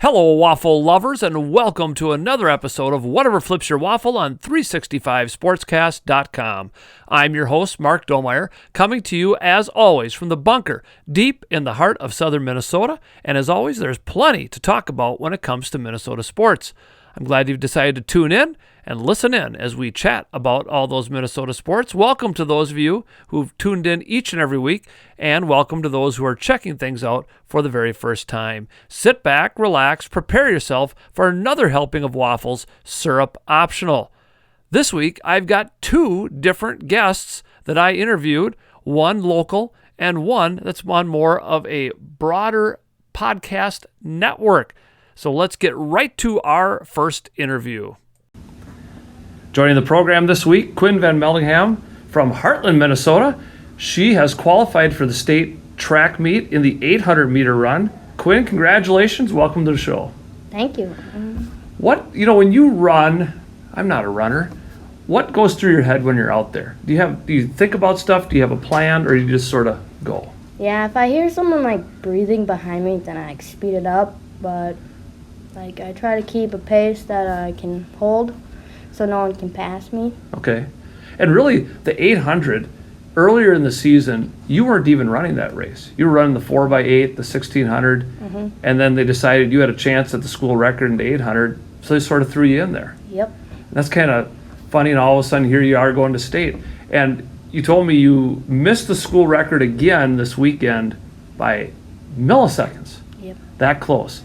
Hello, Waffle lovers, and welcome to another episode of Whatever Flips Your Waffle on 365sportscast.com. I'm your host, Mark Domeyer, coming to you, as always, from the bunker, deep in the heart of southern Minnesota, and as always, there's plenty to talk about when it comes to Minnesota sports. I'm glad you've decided to tune in and listen in as we chat about all those Minnesota sports. Welcome to those of you who've tuned in each and every week, and welcome to those who are checking things out for the very first time. Sit back, relax, prepare yourself for another helping of waffles, syrup optional. This week, I've got two different guests that I interviewed, one local and one that's on more of a broader podcast network. So let's get right to our first interview. Joining the program this week, Quinn VanMaldeghem from Heartland, Minnesota. She has qualified for the state track meet in the 800-meter run. Quinn, congratulations. Welcome to the show. Thank you. When you run, I'm not a runner. What goes through your head when you're out there? Do you think about stuff? Do you have a plan, or do you just sort of go? Yeah, if I hear someone breathing behind me, then I speed it up, but I try to keep a pace that I can hold so no one can pass me. Okay. And really, the 800, earlier in the season, you weren't even running that race. You were running the 4x8, the 1600, and then they decided you had a chance at the school record in the 800, so they sort of threw you in there. Yep. And that's kind of funny, and all of a sudden, here you are going to state. And you told me you missed the school record again this weekend by milliseconds. Yep. That close.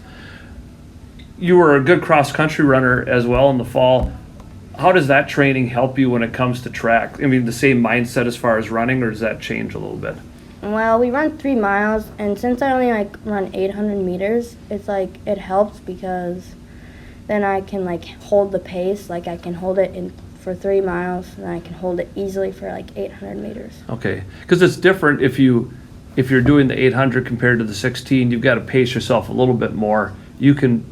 You were a good cross-country runner as well in the fall. How does that training help you when it comes to track? I mean, the same mindset as far as running, or does that change a little bit? Well, we run 3 miles, and since I only run 800 meters, it's it helps because then I can hold the pace. I can hold it for 3 miles, and I can hold it easily for 800 meters. Okay, because it's different if you're doing the 800 compared to the 16. You've got to pace yourself a little bit more. You can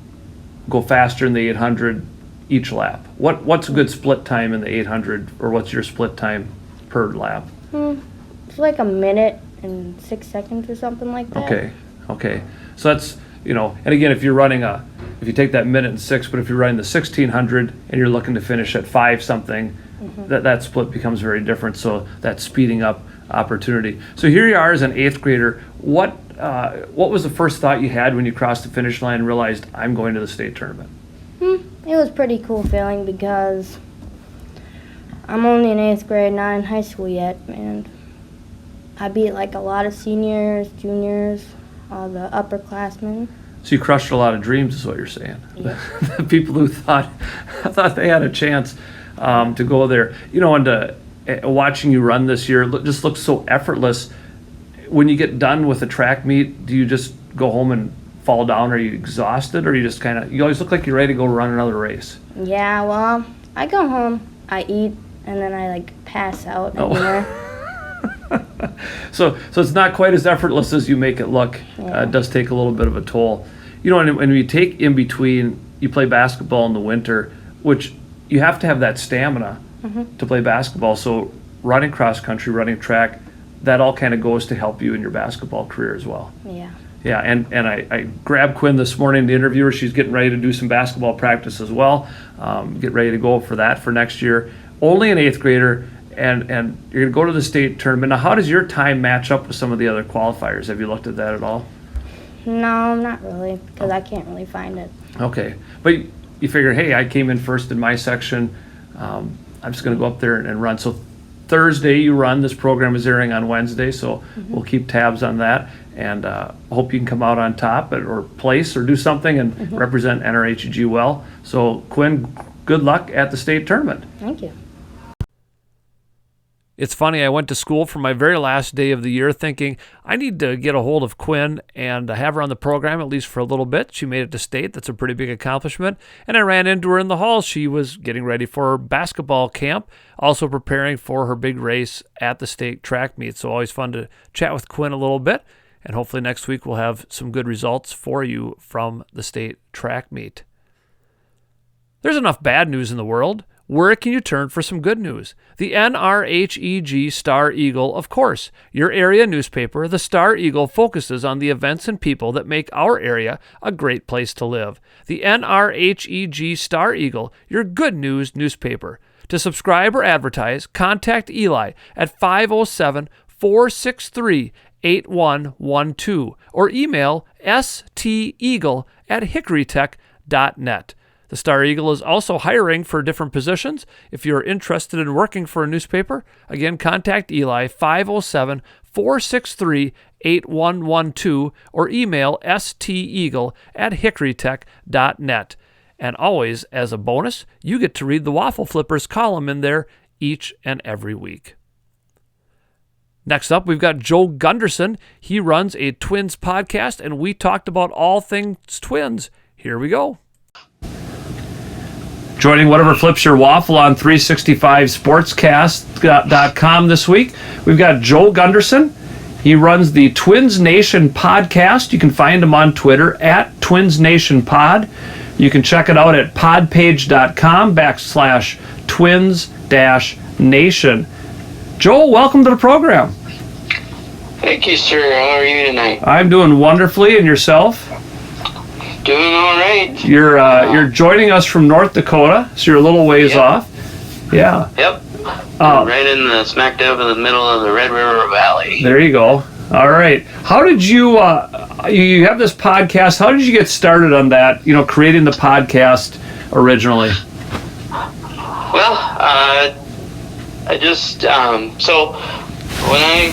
go faster in the 800 each lap. What's a good split time in the 800, or what's your split time per lap? It's a minute and 6 seconds or something like that. Okay. So that's, and again, if you take that minute and 6, but if you're running the 1600 and you're looking to finish at 5 something, that split becomes very different. So that's speeding up opportunity. So here you are as an 8th grader. What was the first thought you had when you crossed the finish line and realized I'm going to the state tournament? It was a pretty cool feeling because I'm only in 8th grade, not in high school yet, and I beat a lot of seniors, juniors, all the upperclassmen. So you crushed a lot of dreams, is what you're saying. Yeah. The people who thought they had a chance to go there. And watching you run this year just looks so effortless. When you get done with a track meet, do you just go home and fall down? Are you exhausted, or you just you always look like you're ready to go run another race? Yeah, well, I go home, I eat, and then I pass out anywhere. So it's not quite as effortless as you make it look. Yeah. It does take a little bit of a toll. And when you take in between, you play basketball in the winter, which you have to have that stamina to play basketball. So running cross country, running track, that all kind of goes to help you in your basketball career as well. Yeah. Yeah, and I grabbed Quinn this morning to interview her. She's getting ready to do some basketball practice as well. Get ready to go for that for next year. Only an 8th grader, and you're going to go to the state tournament. Now, how does your time match up with some of the other qualifiers? Have you looked at that at all? No, not really, because I can't really find it. Okay, but you figure, hey, I came in first in my section. I'm just going to go up there and run. So Thursday you run. This program is airing on Wednesday, so we'll keep tabs on that. And hope you can come out on top or place or do something and represent NRHEG well. So, Quinn, good luck at the state tournament. Thank you. It's funny, I went to school for my very last day of the year thinking I need to get a hold of Quinn and have her on the program at least for a little bit. She made it to state. That's a pretty big accomplishment. And I ran into her in the hall. She was getting ready for her basketball camp, also preparing for her big race at the state track meet. So always fun to chat with Quinn a little bit. And hopefully next week we'll have some good results for you from the state track meet. There's enough bad news in the world. where can you turn for some good news? The NRHEG Star Eagle, of course. Your area newspaper, the Star Eagle, focuses on the events and people that make our area a great place to live. The NRHEG Star Eagle, your good news newspaper. To subscribe or advertise, contact Eli at 507-463-8112 or email steagle@hickorytech.net. The Star Eagle is also hiring for different positions. If you're interested in working for a newspaper, again, contact Eli, 507-463-8112 or email steagle@hickorytech.net. And always, as a bonus, you get to read the Waffle Flippers column in there each and every week. Next up, we've got Joe Gunderson. He runs a Twins podcast, and we talked about all things Twins. Here we go. Joining Whatever Flips Your Waffle on 365sportscast.com this week, we've got Joe Gunderson. He runs the Twins Nation podcast. You can find him on Twitter at Twins Nation Pod. You can check it out at podpage.com/twins-nation. Joel, welcome to the program. Thank you, sir. How are you tonight? I'm doing wonderfully, and yourself? Doing all right. You're joining us from North Dakota, so you're a little ways off. Yeah. Yep. Right in the smack dab in the middle of the Red River Valley. There you go. All right. How did you you have this podcast? How did you get started on that? Creating the podcast originally. Well, I just so what I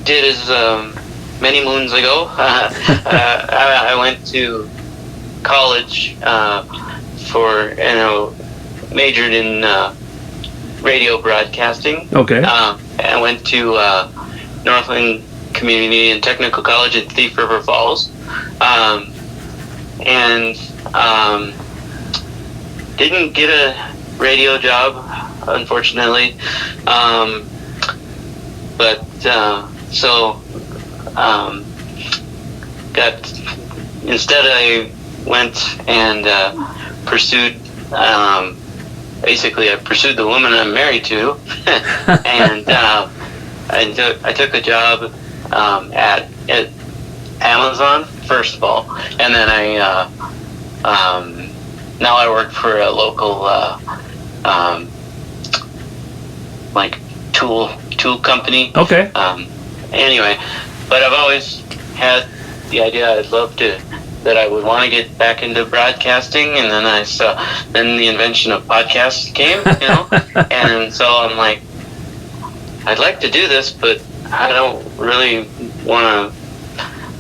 did is many moons ago, I went to college majored in radio broadcasting. Okay. I went to Northland Community and Technical College at Thief River Falls, and didn't get a radio job, unfortunately, instead I went and pursued basically I pursued the woman I'm married to, and I took a job at Amazon first of all, and then now I work for a local like tool company. Okay. Anyway, but I've always had the idea that I would want to get back into broadcasting, and then then the invention of podcasts came, and so I'm like, I'd like to do this, but I don't really want to.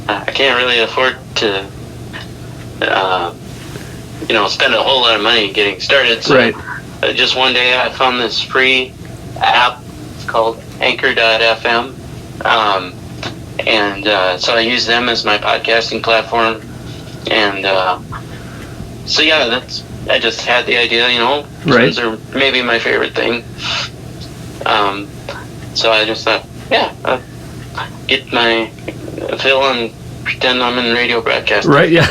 I can't really afford to, spend a whole lot of money getting started. So right. Just one day I found this free app. It's called Anchor.fm. So I use them as my podcasting platform, and I just had the idea, right. Twins are maybe my favorite thing. So I just thought, I'll get my fill and pretend I'm in radio broadcasting. Right, yeah.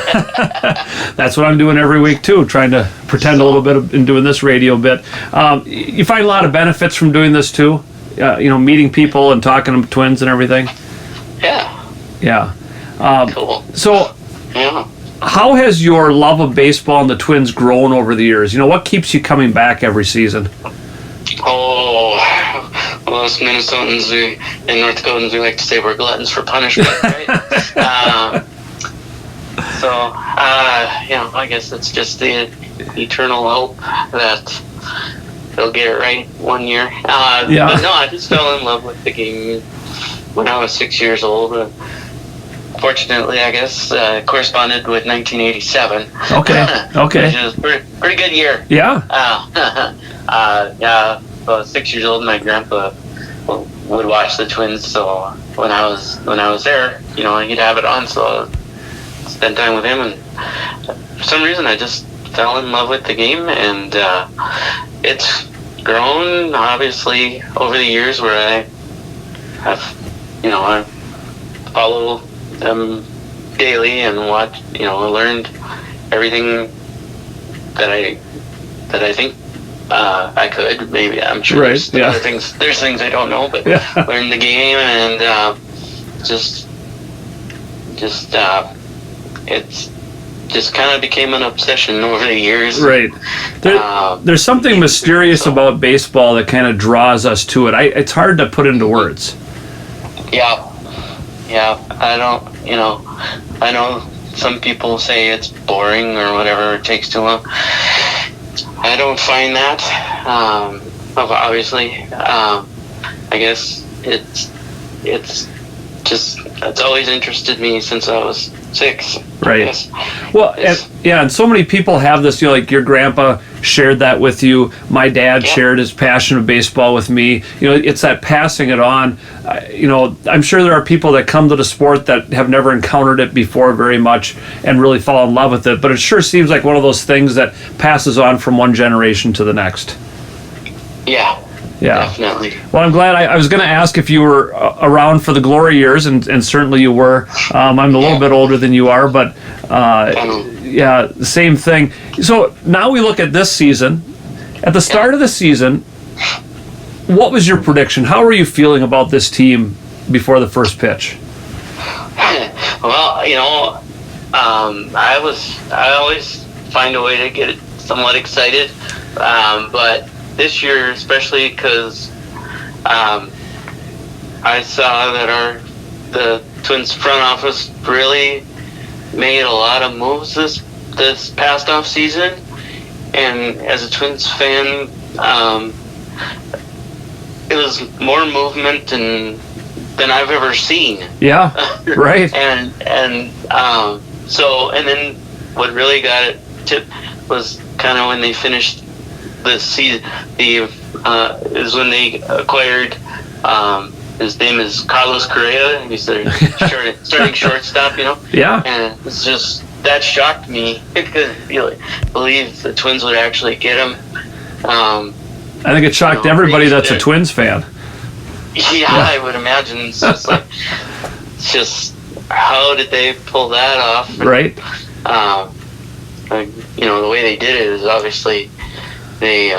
That's what I'm doing every week too, trying to pretend a little bit in doing this radio bit. You find a lot of benefits from doing this too, meeting people and talking to Twins and everything. Yeah. Cool. So, how has your love of baseball and the Twins grown over the years? What keeps you coming back every season? Oh, well, us Minnesotans and North Dakotans, we like to say we're gluttons for punishment, right? I guess it's just the eternal hope that they'll get it right one year. But no, I just fell in love with the game when I was 6 years old. Fortunately, I guess, corresponded with 1987. Okay. Which is a pretty good year. Yeah. I was 6 years old, and my grandpa would watch the Twins. So when I was there, he'd have it on, so I'd spend time with him. And for some reason, I just fell in love with the game, and it's grown obviously over the years, where I have, I follow them daily and watch, learned everything that I think I could. Maybe I'm sure Right, there's other things. There's things I don't know, but learn the game and it's just kind of became an obsession over the years. Right. There's something mysterious about baseball that kind of draws us to it. It's hard to put into words. Yeah. I don't. I know some people say it's boring or whatever it takes to them. I don't find that. Obviously, I guess it's always interested me since I was 6. Right. Well, and so many people have this, like your grandpa shared that with you. My dad shared his passion of baseball with me. It's that passing it on. I'm sure there are people that come to the sport that have never encountered it before very much and really fall in love with it. But it sure seems like one of those things that passes on from one generation to the next. Yeah. Definitely. Well, I'm glad. I was going to ask if you were around for the glory years, and certainly you were. I'm a little bit older than you are, but the same thing. So now we look at this season. At the start of the season, what was your prediction? How were you feeling about this team before the first pitch? Well, I always find a way to get somewhat excited, but this year, especially because I saw that the Twins front office really made a lot of moves this past off season, and as a Twins fan, it was more movement than I've ever seen. Yeah, right. and then what really got it tipped was kind of when they finished the season. Is when they acquired. His name is Carlos Correa. He's their starting shortstop. Yeah. And it's just that shocked me. I couldn't believe the Twins would actually get him. I think it shocked everybody that's a Twins fan. Yeah, I would imagine. It's just how did they pull that off? Right. The way they did it is obviously they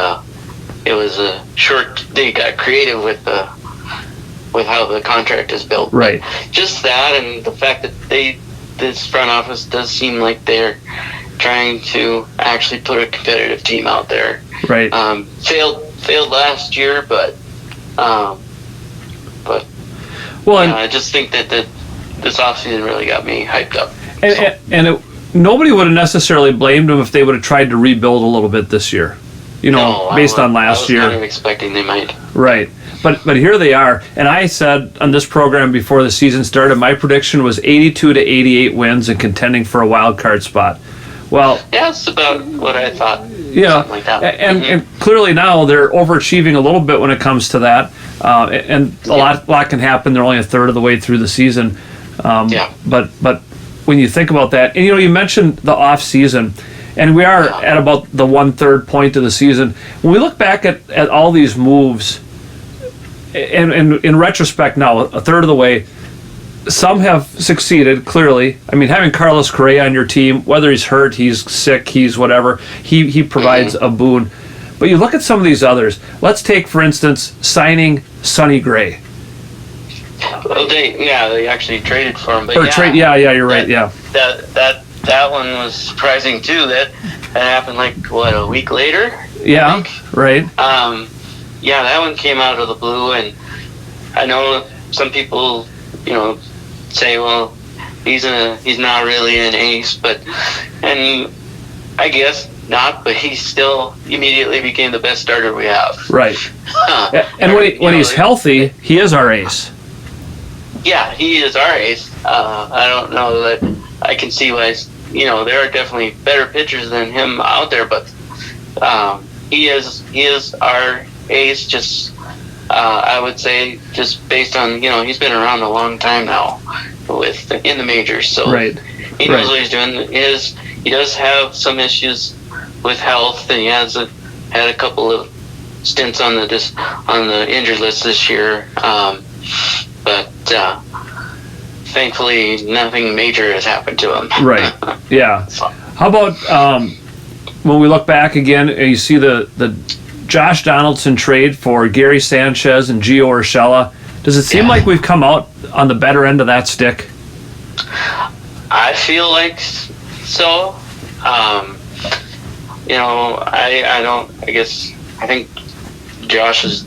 got creative with how the contract is built. Right. But just that, and the fact that this front office does seem like they're trying to actually put a competitive team out there. Right. Failed last year, but I just think that this offseason really got me hyped up. Nobody would have necessarily blamed them if they would have tried to rebuild a little bit this year. Based on last year. I was kind of expecting they might. Right. But here they are. And I said on this program before the season started, my prediction was 82 to 88 wins and contending for a wild card spot. Well, yeah, that's about what I thought. Yeah. Like that. And clearly now they're overachieving a little bit when it comes to that. And a lot can happen. They're only a third of the way through the season. But when you think about that, and you mentioned the off season, and we are at about the 1/3 point of the season. When we look back at all these moves, and in retrospect now, a third of the way, some have succeeded, clearly. I mean, having Carlos Correa on your team, whether he's hurt, he's sick, he's whatever, he provides a boon. But you look at some of these others. Let's take, for instance, signing Sonny Gray. Well, they actually traded for him. But you're right, yeah. That one was surprising too. That happened a week later. Yeah, right. That one came out of the blue, and I know some people, say, well, he's not really an ace, and I guess not, but he still immediately became the best starter we have. Right. And when he's healthy, he is our ace. Yeah, he is our ace. I don't know that I can see why. There are definitely better pitchers than him out there, but he is our ace. Just I would say, just based on he's been around a long time now in the majors, so he knows what he's doing. He does have some issues with health, and he has had a couple of stints on the injured list this year, but. Thankfully, nothing major has happened to him. Right. Yeah. How about when we look back again, and you see the Josh Donaldson trade for Gary Sanchez and Gio Urshela, does it seem like we've come out on the better end of that stick? I feel like so. I think Josh is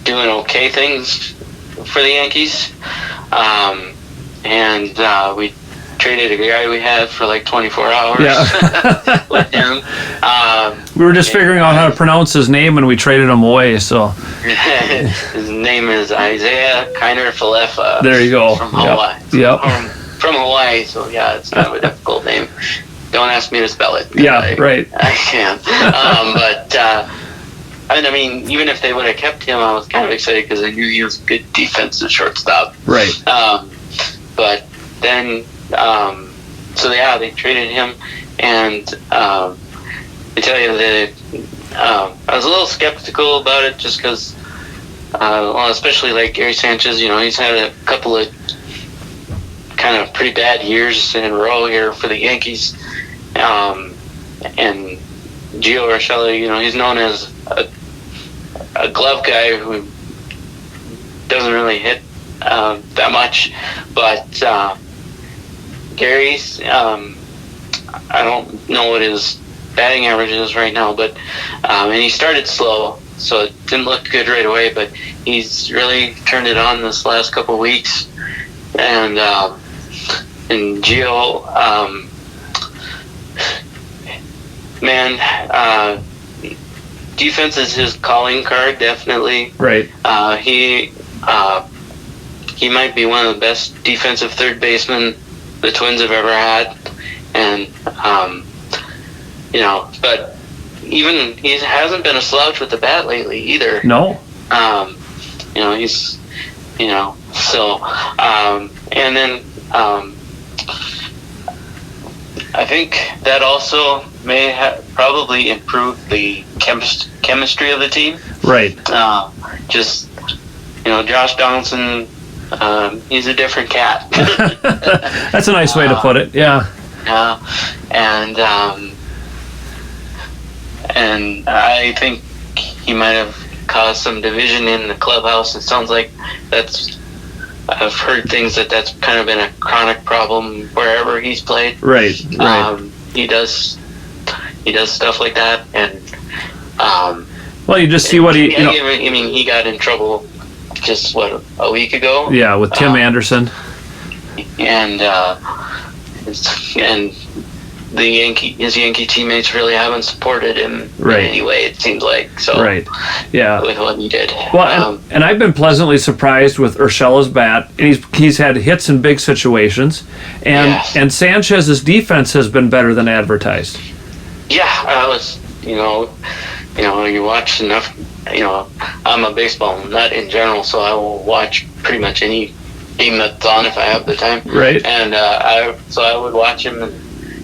doing okay things for the Yankees. We traded a guy we had for like 24 hours with him. We were just figuring out how to pronounce his name when we traded him away. So his name is Isaiah Kiner Falefa. There you go. From Hawaii. Yep. From Hawaii, so yeah, it's kind of a difficult name. Don't ask me to spell it. Right. I can't. I mean, even if they would have kept him, I was kind of excited because I knew he was a good defensive shortstop. Right. But then, they traded him, and I tell you that I was a little skeptical about it just because, especially like Gary Sanchez, he's had a couple of kind of pretty bad years in a row here for the Yankees. And Gio Urshela, he's known as a glove guy who doesn't really hit that much, but Gary's I don't know what his batting average is right now, but and he started slow, so it didn't look good right away, but he's really turned it on this last couple of weeks. And Gio, defense is his calling card, definitely. Right. He might be one of the best defensive third basemen the Twins have ever had, and but even he hasn't been a slouch with the bat lately either. No. He's so and then I think that also may have probably improved the chemistry of the team. Right. Josh Donaldson, he's a different cat. That's a nice way to put it. Yeah. And I think he might have caused some division in the clubhouse. It sounds like I've heard things that's kind of been a chronic problem wherever he's played. Right. He does stuff like that, and well, you just see what he. He got in trouble just a week ago. Yeah, with Tim Anderson. And his Yankee teammates really haven't supported him in any way, it seems like. So right, yeah, with what he did. Well, and I've been pleasantly surprised with Urshela's bat, and he's had hits in big situations, and Sanchez's defense has been better than advertised. Yeah, I was, you watch enough. I'm a baseball nut in general, so I will watch pretty much any game that's on if I have the time. Right. And I would watch him, and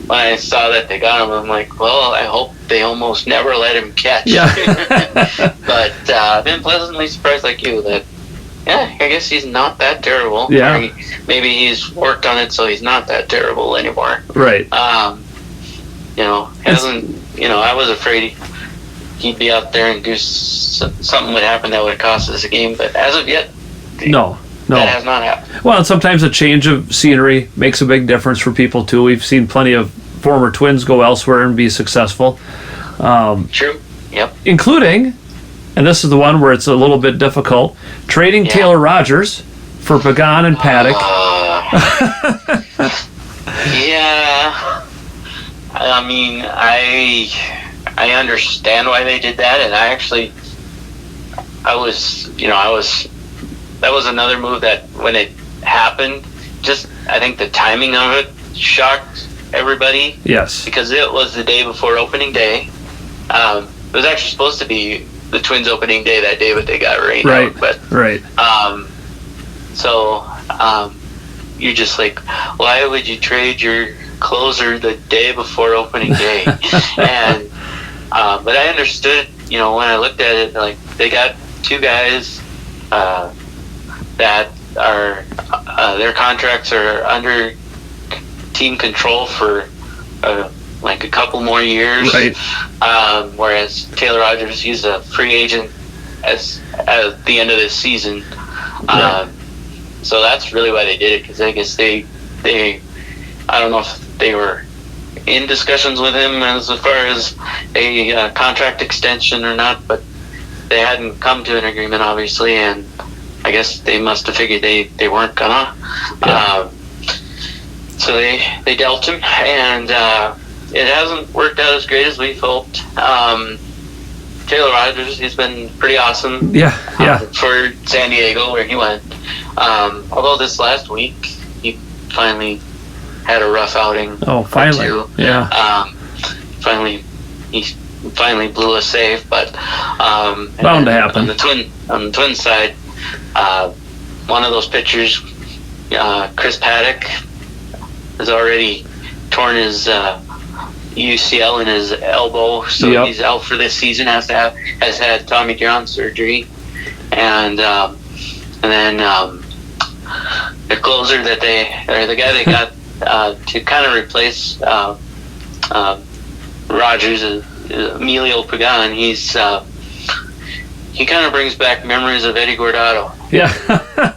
when I saw that they got him, I'm like, well, I hope they almost never let him catch. Yeah. But I've been pleasantly surprised like you that, I guess he's not that terrible. Yeah. Maybe he's worked on it so he's not that terrible anymore. Right. I was afraid he'd be out there and do something would happen that would cost us a game, but as of yet, no. That has not happened. Well, and sometimes a change of scenery makes a big difference for people too. We've seen plenty of former Twins go elsewhere and be successful. True. Yep. Including, and this is the one where it's a little bit difficult, trading Taylor Rogers for Pagan and Paddock. Yeah. I mean, I understand why they did that, and that was another move that when it happened, I think the timing of it shocked everybody. Yes. Because it was the day before opening day. It was actually supposed to be the Twins opening day that day, but they got rained out. But, you're just like, why would you trade your closer the day before opening day? And but I understood, when I looked at it, like they got two guys that are their contracts are under team control for a like a couple more years. Right. Whereas Taylor Rogers, he's a free agent at the end of this season. So that's really why they did it, because I guess they I don't know if they were in discussions with him as far as a contract extension or not, but they hadn't come to an agreement, obviously, and I guess they must have figured they weren't gonna. So they dealt him, and it hasn't worked out as great as we hoped. Taylor Rogers, he's been pretty awesome. For San Diego, where he went. Although this last week he finally had a rough outing. Oh, finally. He finally blew a save, but bound to happen. On the Twins side, one of those pitchers, Chris Paddock, has already torn his UCL in his elbow, so he's out for this season. Has had Tommy John surgery, and then the closer the guy they got to kind of replace Rogers, Emilio Pagan. He kind of brings back memories of Eddie Guardado. Yeah,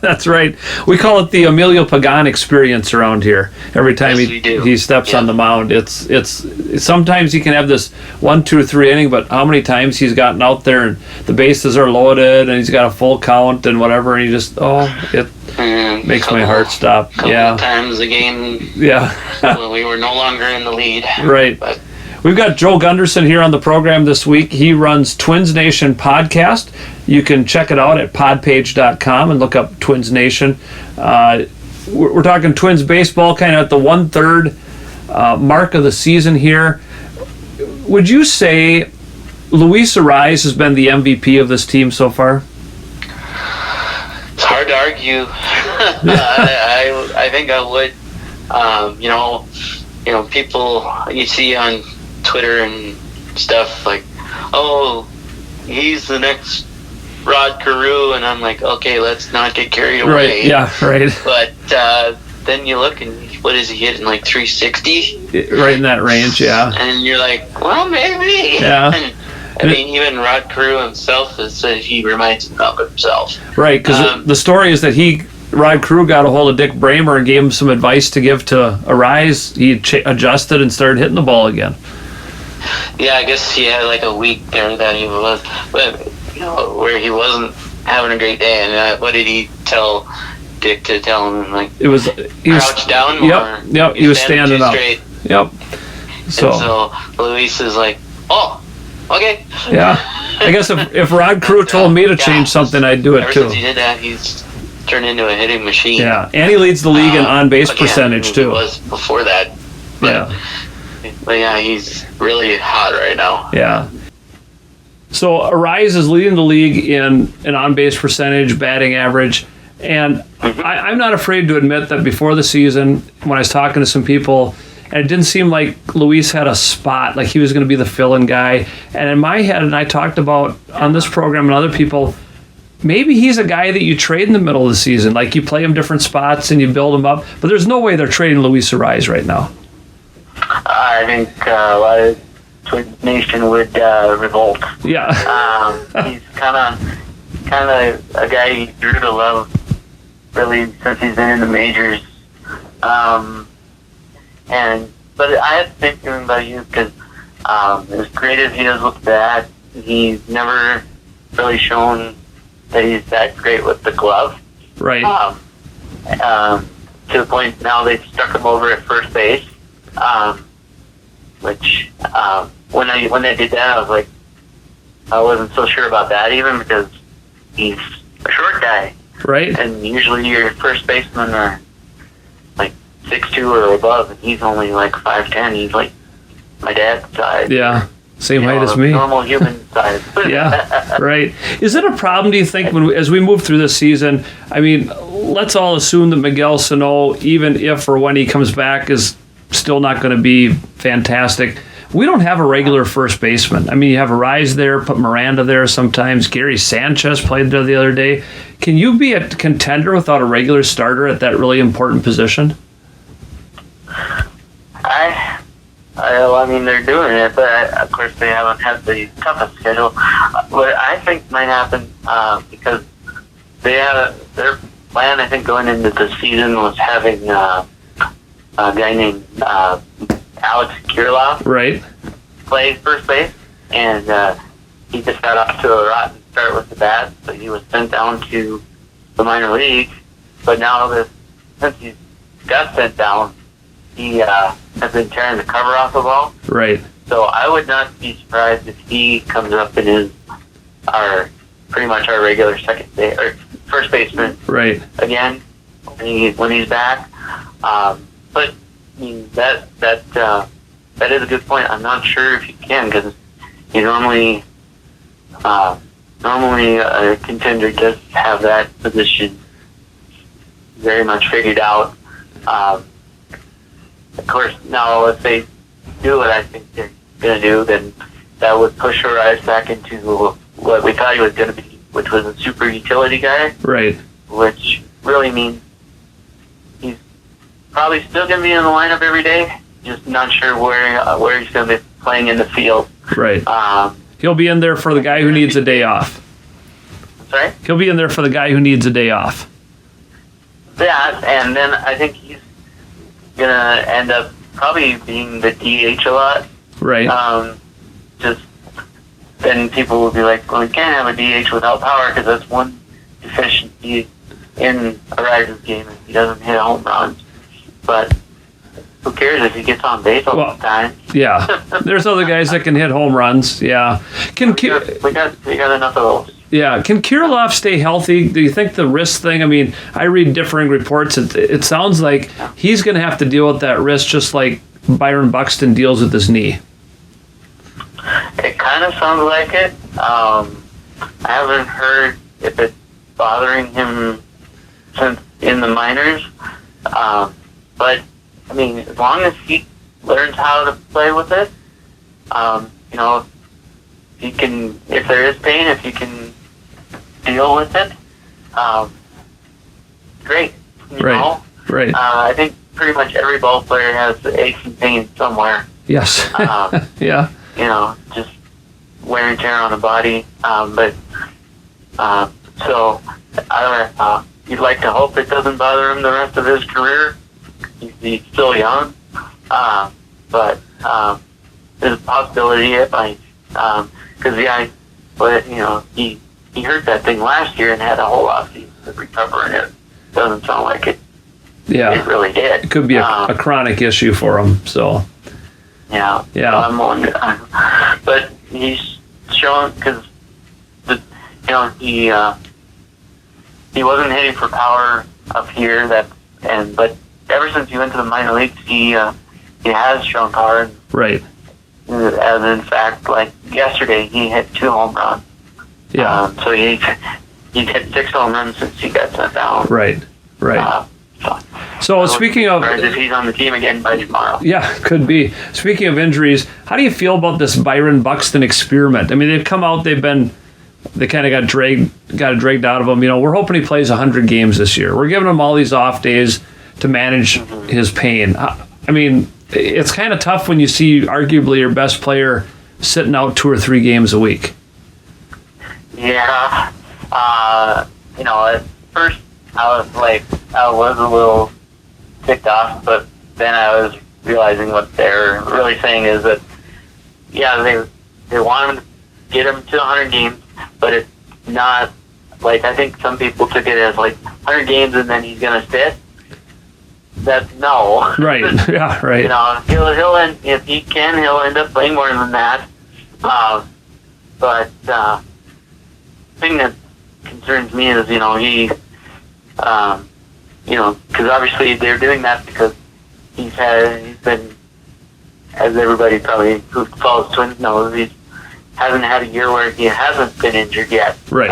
that's right. We call it the Emilio Pagan experience around here. Every time he steps on the mound, it's sometimes he can have this 1, 2, 3 inning, but how many times he's gotten out there and the bases are loaded and he's got a full count and whatever, and he just makes my heart stop. Couple times a game. When we were no longer in the lead. Right. But we've got Joe Gunderson here on the program this week. He runs Twins Nation podcast. You can check it out at podpage.com and look up Twins Nation. We're talking Twins baseball kind of at the 1/3 mark of the season here. Would you say Luis Arraez has been the MVP of this team so far? It's hard to argue. I think I would. People you see on Twitter and stuff like, oh, he's the next Rod Carew, and I'm like, okay, let's not get carried away. Right. But then you look and what is he hitting, like 360? Right in that range, And you're like, well, maybe. I mean, even Rod Carew himself has said he reminds him of himself. Right, because the story is that Rod Carew got a hold of Dick Bramer and gave him some advice to give to Arraez. He adjusted and started hitting the ball again. Yeah, I guess he had like a week there that he was, where he wasn't having a great day. And what did he tell Dick to tell him? Like, he was crouch down more. Yep. He was standing up. Straight. Yep. So Luis is like, oh, okay. Yeah. I guess if Rod Carew told me to change something, I'd do it too. Ever since he did that, he's turned into a hitting machine. Yeah, and he leads the league in on-base percentage too. He was before that. But yeah, he's really hot right now. Yeah. So Arraez is leading the league in an on-base percentage, batting average, and I'm not afraid to admit that before the season, when I was talking to some people, and it didn't seem like Luis had a spot, like he was going to be the fill-in guy. And in my head, and I talked about on this program and other people, maybe he's a guy that you trade in the middle of the season. Like you play him different spots and you build him up. But there's no way they're trading Luis Arraez right now. I think a lot of Twins Nation would revolt. Yeah. He's kind of a guy you grew to love, really, since he's been in the majors. But I had to think to him about you because as great as he is with that, he's never really shown that he's that great with the glove. Right. To the point now they've stuck him over at first base, which when they did that, I was like, I wasn't so sure about that even because he's a short guy. Right. And usually your first basemen are like 6'2" or above, and he's only like 5'10". He's like my dad's size. Yeah. Same height as me. Normal human size. Yeah, right. Is it a problem, do you think, as we move through this season? I mean, let's all assume that Miguel Sano, even if or when he comes back, is still not going to be fantastic. We don't have a regular first baseman. I mean, you have Arraez there, put Miranda there sometimes. Gary Sanchez played there the other day. Can you be a contender without a regular starter at that really important position? I well, I mean, they're doing it, but of course they haven't had the toughest schedule. What I think might happen, because their plan, I think, going into the season was having a guy named Alex Kirilloff Right. play first base, and he just got off to a rotten start with the bat, so he was sent down to the minor league. But now, since he got sent down, he has been tearing the cover off the ball. Right. So I would not be surprised if he comes up and is pretty much our regular first baseman. Right. Again when he's back. But I mean, that is a good point. I'm not sure if you can, because you normally a contender does have that position very much figured out. Of course, now if they do what I think they're going to do, then that would push Horizon back into what we thought he was going to be, which was a super utility guy. Right. Which really means he's probably still going to be in the lineup every day, just not sure where he's going to be playing in the field. Right. He'll be in there for the guy who needs a day off. Sorry? He'll be in there for the guy who needs a day off. That, and then I think he's going to end up probably being the DH a lot. Right. Just then people will be like, well, we can't have a DH without power, because that's one deficiency in Horizon's game if he doesn't hit home runs. But who cares if he gets on base all the time? Yeah. There's other guys that can hit home runs. Yeah. We got enough of those. Yeah. Can Kirilloff stay healthy? Do you think the wrist thing, I mean, I read differing reports. It sounds like he's going to have to deal with that wrist just like Byron Buxton deals with his knee. It kind of sounds like it. I haven't heard if it's bothering him since in the minors. But, I mean, as long as he learns how to play with it, if there is pain, if he can deal with it, great. Right. I think pretty much every ball player has aches and pains somewhere. Yes. Yeah. Just wear and tear on the body. So you'd like to hope it doesn't bother him the rest of his career. He's still young. But there's a possibility it might. Because he hurt that thing last year and had a whole offseason to recover, and it doesn't sound like it. Yeah. It really did. It could be a chronic issue for him. So. Yeah. Yeah. So I'm wondering, but he's shown, because he wasn't hitting for power up here. But ever since he went to the minor leagues, he has shown power. Right. As in fact, like yesterday, he hit 2 home runs. Yeah. So he's hit 6 home runs since he got sent down. Right. So speaking of, if he's on the team again by tomorrow. Yeah, could be. Speaking of injuries, how do you feel about this Byron Buxton experiment? I mean, they've come out, they kind of got dragged out of him. We're hoping he plays 100 games this year. We're giving him all these off days to manage his pain. I mean, it's kind of tough when you see arguably your best player sitting out 2 or 3 games a week. Yeah. At first I was a little ticked off, but then I was realizing what they're really saying is that, they want him to get him to 100 games, but it's not, I think some people took it as 100 games and then he's going to sit. That's no. Right. Yeah, right. If he can, he'll end up playing more than that. But the thing that concerns me is, because obviously they're doing that because he's been, as everybody probably who follows Twins knows, he hasn't had a year where he hasn't been injured yet. Right.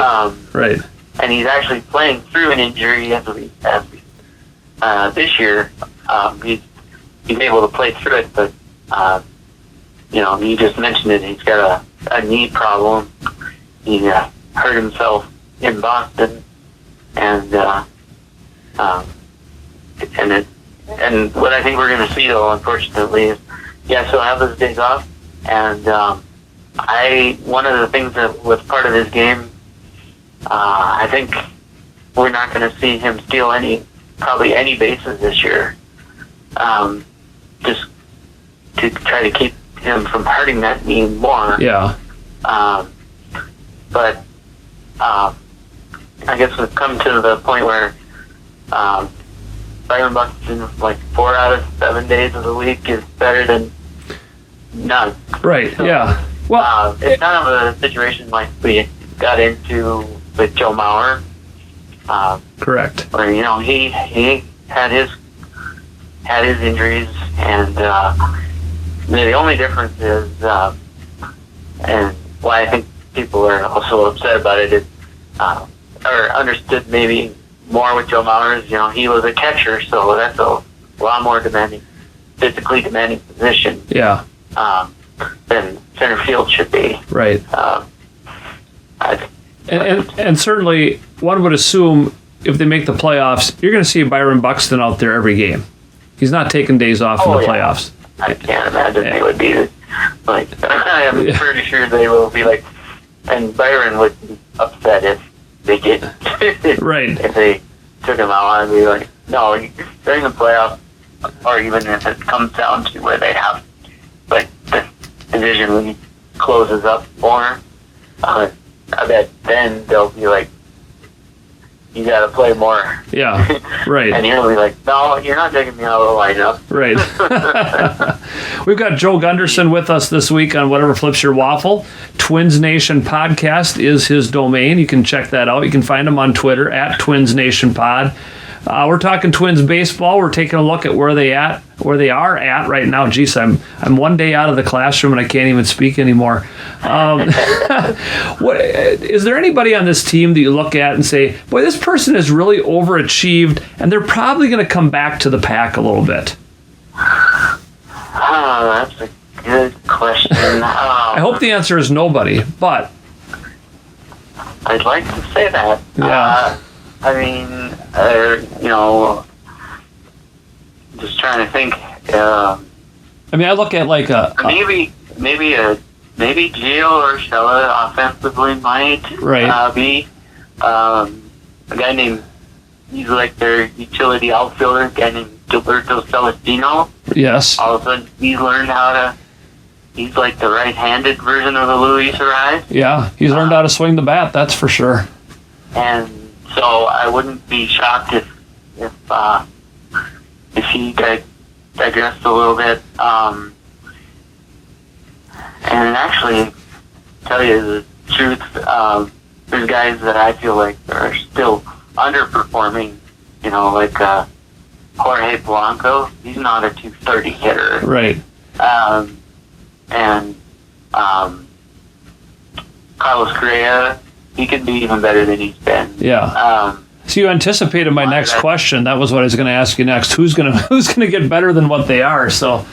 Right. And he's actually playing through an injury as this year. He's able to play through it, but you just mentioned it. He's got a knee problem. He hurt himself in Boston, and what I think we're going to see, though, unfortunately, is so I have those days off, and one of the things that was part of his game, I think we're not going to see him steal probably any bases this year, just to try to keep him from hurting that knee more. Yeah. But I guess we've come to the point where Byron Buxton, like 4 out of 7 days of the week, is better than none. Right. So, yeah. Well, it's kind of a situation like we got into with Joe Mauer. Correct. Where he had his injuries, and the only difference is, and why I think people are also upset about it is, or understood maybe more with Joe Mauer is, he was a catcher, so that's a lot more physically demanding position. Yeah. Than center field should be. Right. And certainly one would assume if they make the playoffs, you're going to see Byron Buxton out there every game. He's not taking days off in the playoffs. I can't imagine they would be like. I am pretty sure they will be like, and Byron would be upset if they did. Right. If they took him out, I'd be like, no, during the playoffs, or even if it comes down to where they have like the division league closes up more, I bet then they'll be like, you got to play more. Yeah, right. And he'll be like, no, you're not taking me out of the lineup. Right. We've got Joe Gunderson with us this week on Whatever Flips Your Waffle. Twins Nation Podcast is his domain. You can check that out. You can find him on Twitter at Twins Nation Pod. We're talking Twins baseball. We're taking a look at where they are at right now. Geez, I'm 1 day out of the classroom and I can't even speak anymore. Is there anybody on this team that you look at and say, boy, this person has really overachieved and they're probably going to come back to the pack a little bit? Oh, that's a good question. I hope the answer is nobody, but I'd like to say that. Yeah. I mean, just trying to think. I look at like maybe Gio Urshela offensively might be a guy named, he's like their utility outfielder, a guy named Gilberto Celestino. Yes. All of a sudden, he's like the right-handed version of the Luis Ariz. Yeah, he's learned how to swing the bat, that's for sure. And so I wouldn't be shocked if he digressed a little bit. And actually, tell you the truth, there's guys that I feel like are still underperforming. Like Jorge Polanco, he's not a 230 hitter. Right. And Carlos Correa, he can be even better than he's been. Yeah. So you anticipated my next question. That was what I was going to ask you next. Who's going to get better than what they are? So.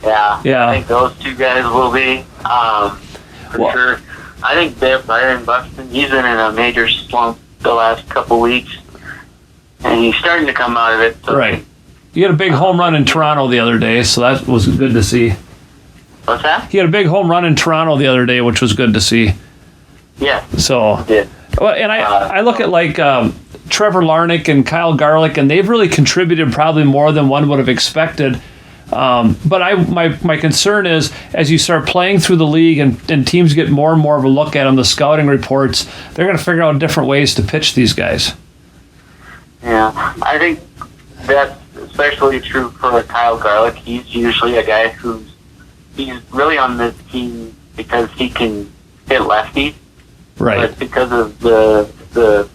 Yeah. I think those two guys will be for sure. I think Byron Buxton, he's been in a major slump the last couple weeks, and he's starting to come out of it. So right. You had a big home run in Toronto the other day, so that was good to see. What's that? He had a big home run in Toronto the other day, which was good to see. Yeah. So. He did. Well, and I look at like Trevor Larnach and Kyle Garlick, and they've really contributed probably more than one would have expected. But my concern is as you start playing through the league and teams get more and more of a look at them, the scouting reports, they're going to figure out different ways to pitch these guys. Yeah, I think that's especially true for Kyle Garlick. He's usually a guy he's really on this team because he can hit lefties. Right. But because of the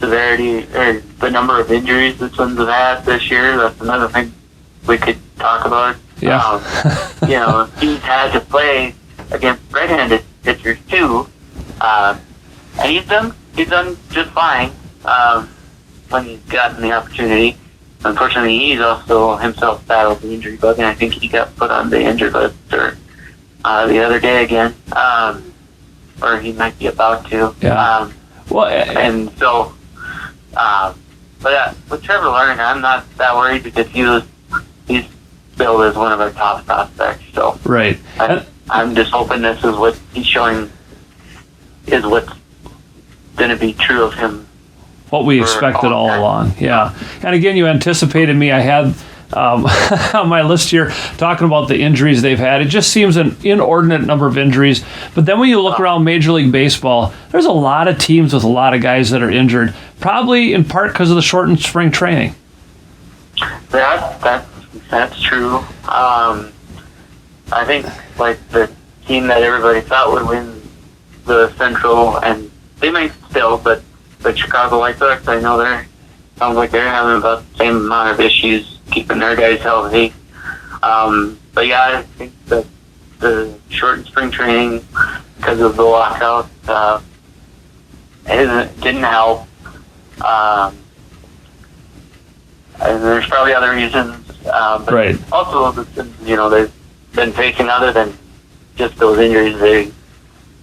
severity or the number of injuries the Twins have had this year, that's another thing we could talk about. Yeah. He's had to play against right-handed pitchers too, and he's done just fine when he's gotten the opportunity. Unfortunately, he's also himself battled the injury bug, and I think he got put on the injured list the other day again, or he might be about to. Yeah. And so, but with Trevor Larnach, I'm not that worried because he's billed as one of our top prospects. So Right. I'm just hoping this is what he's showing is what's going to be true of him. What we expected all along. Yeah. And again, you anticipated me. I had on my list here talking about the injuries they've had. It just seems an inordinate number of injuries. But then when you look around Major League Baseball, there's a lot of teams with a lot of guys that are injured, probably in part because of the shortened spring training. That's true. I think like the team that everybody thought would win the Central, and they might still, but Chicago White Sox, I know sounds like they're having about the same amount of issues keeping their guys healthy. But yeah, I think that the shortened spring training because of the lockout didn't help. And there's probably other reasons. But right. Also, they've been facing, other than just those injuries, they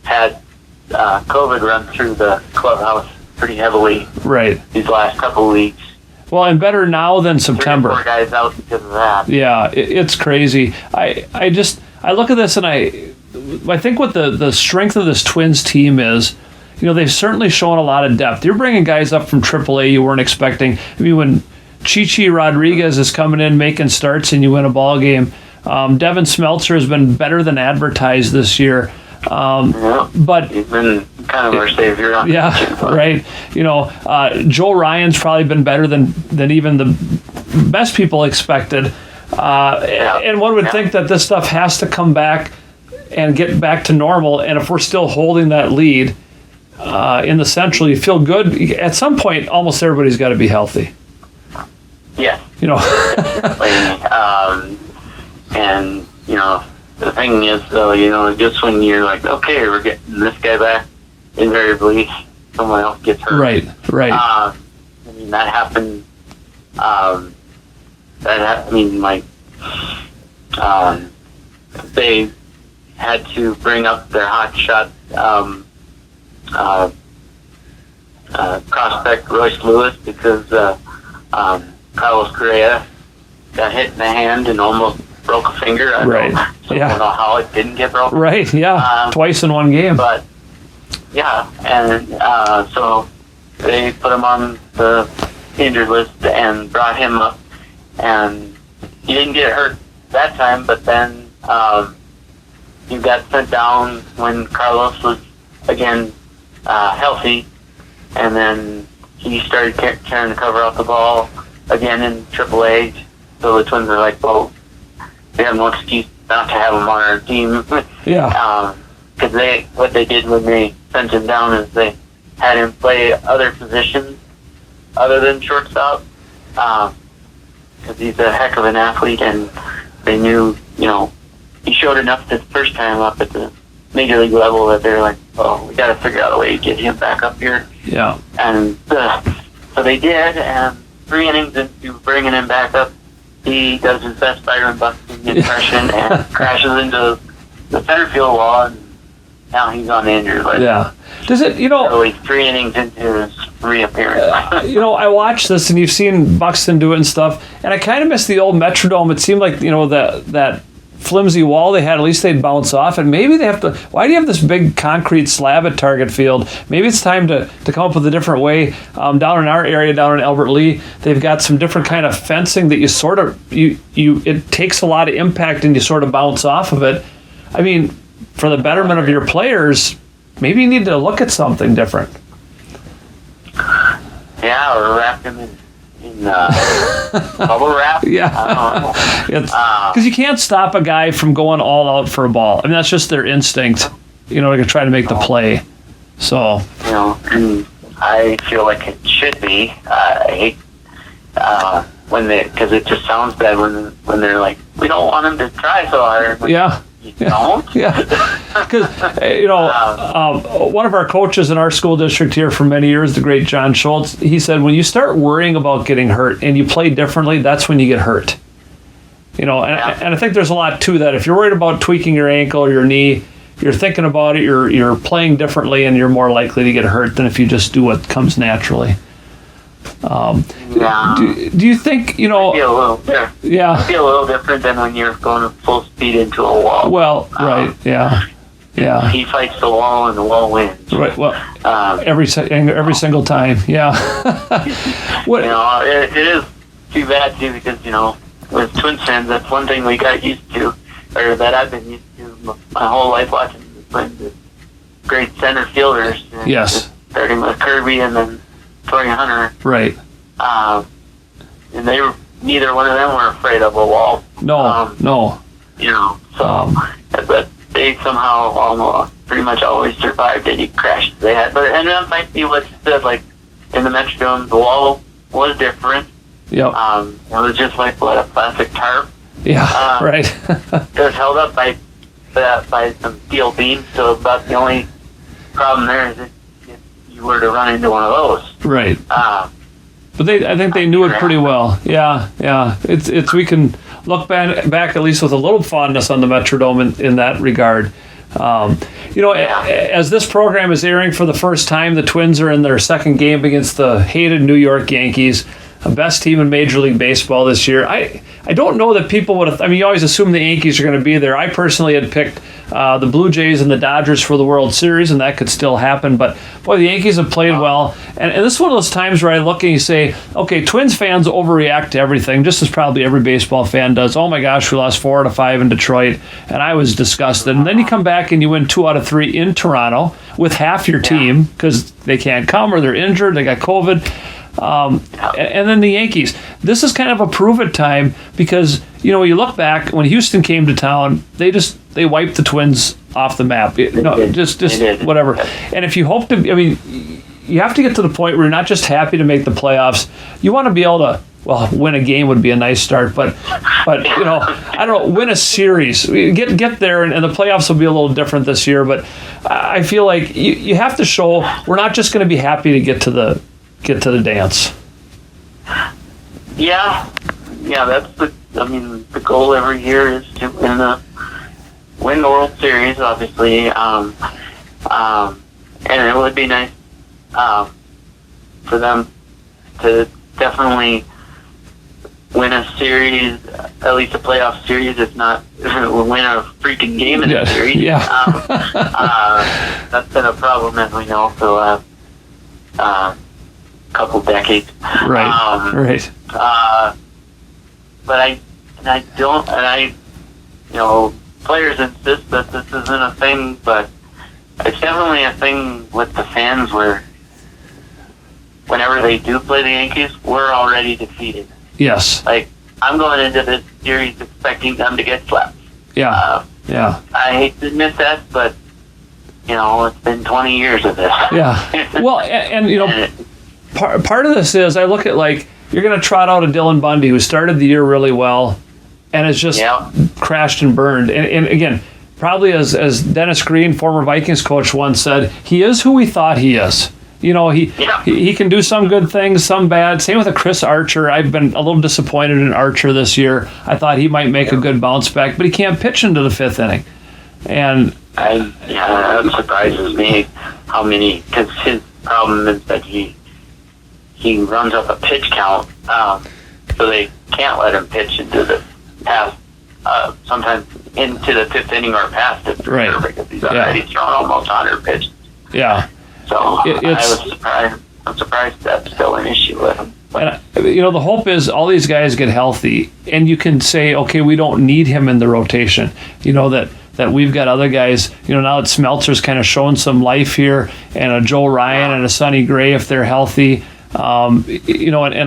had COVID run through the clubhouse pretty heavily. Right. These last couple of weeks. Well, and better now than September. 3 or 4 guys out because of that. Yeah, it's crazy. I look at this and I think what the strength of this Twins team is, they've certainly shown a lot of depth. You're bringing guys up from AAA you weren't expecting. I mean, when Chichi Rodriguez is coming in making starts and you win a ball game, Devin Smeltzer has been better than advertised this year. But he's been kind of our savior. Right. Joe Ryan's probably been better than even the best people expected. And one would think that this stuff has to come back and get back to normal. And if we're still holding that lead in the Central, you feel good. At some point, almost everybody's got to be healthy. Yeah. And the thing is, though, just when you're like, okay, we're getting this guy back, invariably someone else gets hurt. Right. That happened. They had to bring up their hot shot prospect Royce Lewis because Carlos Correa got hit in the hand and almost broke a finger. I don't know how it didn't get broken. Right, yeah. Twice in one game. But, yeah, and so they put him on the injured list and brought him up. And he didn't get hurt that time, but then he got sent down when Carlos was, again, healthy. And then he started tearing the cover off the ball again in AAA. So the Twins are like, well, we have no excuse not to have him on our team. Yeah. Because what they did when they sent him down is they had him play other positions other than shortstop. Because he's a heck of an athlete, and they knew, he showed enough the first time up at the major league level that they're like, oh, we got to figure out a way to get him back up here. Yeah. And so they did, and 3 innings into bringing him back up, he does his best Byron Buxton impression and crashes into the center field wall, and now he's on the injured list. Yeah. Does it, Really 3 innings into his reappearance. I watched this, and you've seen Buxton do it and stuff, and I kind of miss the old Metrodome. It seemed like, that flimsy wall they had, at least they'd bounce off, and maybe they have to, why do you have this big concrete slab at Target Field? Maybe it's time to come up with a different way. Down in our area, down in Albert Lee, they've got some different kind of fencing that you sort of, it takes a lot of impact and you sort of bounce off of it. I mean, for the betterment of your players, maybe you need to look at something different. Yeah, or wrap them in bubble wrap. Yeah. I don't know. Because you can't stop a guy from going all out for a ball. I mean, that's just their instinct, to try to make the play. So. And I feel like it should be. I hate because it just sounds bad when they're like, we don't want him to try so hard. Yeah. You don't? Yeah. Because, one of our coaches in our school district here for many years, the great John Schultz, he said, when you start worrying about getting hurt and you play differently, that's when you get hurt. And I think there's a lot to that. If you're worried about tweaking your ankle or your knee, you're thinking about it, you're playing differently, and you're more likely to get hurt than if you just do what comes naturally. Do you think, It'd be a little, yeah. It'd be a little different than when you're going full speed into a wall. Well, right, yeah. He fights the wall and the wall wins. Right. Well, every single time. Yeah. What? It is too bad too because with Twins fans, that's one thing we got used to, or that I've been used to my whole life watching the Twins. Great center fielders. Yes. Starting with Kirby and then Torrey Hunter. Right. And neither one of them were afraid of a wall. No. But they somehow almost pretty much always survived any crashes they had. And that might be what you said, like in the Metrodome, the wall was different. Yep. It was just like a plastic tarp. Yeah. Right. It was held up by some steel beams, so about the only problem there is if you were to run into one of those. Right. But I think they knew it pretty well. Yeah. It's we can look back at least with a little fondness on the Metrodome in that regard. As this program is airing for the first time, the Twins are in their second game against the hated New York Yankees, the best team in Major League Baseball this year. I don't know that people would have. I mean, you always assume the Yankees are going to be there. I personally had picked the Blue Jays and the Dodgers for the World Series, and that could still happen. But, boy, the Yankees have played well. And this is one of those times where I look and you say, okay, Twins fans overreact to everything, just as probably every baseball fan does. Oh, my gosh, we lost 4 out of 5 in Detroit, and I was disgusted. And then you come back and you win 2 out of 3 in Toronto with half your team because they can't come or they're injured, they got COVID. And then the Yankees. This is kind of a prove-it time because, you look back, when Houston came to town, they wiped the Twins off the map. Just whatever. And if you hope to, you have to get to the point where you're not just happy to make the playoffs. You want to be able to, win a game would be a nice start, but I don't know, win a series. Get there, and the playoffs will be a little different this year, but I feel like you have to show we're not just going to be happy to get to the dance. Yeah, that's the goal every year is to win the World Series, obviously. And it would be nice for them to definitely win a series, at least a playoff series, if not win a freaking game in a series. Yeah. That's been a problem, as we know, for the last couple decades. Right. Right. But players insist that this isn't a thing, but it's definitely a thing with the fans where whenever they do play the Yankees, we're already defeated. Yes. Like, I'm going into this series expecting them to get slapped. Yeah. I hate to admit that, but, it's been 20 years of this. Yeah. Well, and part of this is I look at, you're going to trot out a Dylan Bundy who started the year really well and has just crashed and burned. And again, probably as Dennis Green, former Vikings coach, once said, he is who we thought he is. He can do some good things, some bad. Same with a Chris Archer. I've been a little disappointed in Archer this year. I thought he might make a good bounce back, but he can't pitch into the 5th inning. And that surprises me how many, because his problem is that he runs up a pitch count, so they can't let him pitch into the past, sometimes into the 5th inning or past it, right? Because he's already thrown almost 100 pitches. Yeah. So I'm surprised that's still an issue with him. And, the hope is all these guys get healthy, and you can say, okay, we don't need him in the rotation. That we've got other guys, now that Smeltzer's kind of shown some life here, and a Joe Ryan and a Sonny Gray, if they're healthy, and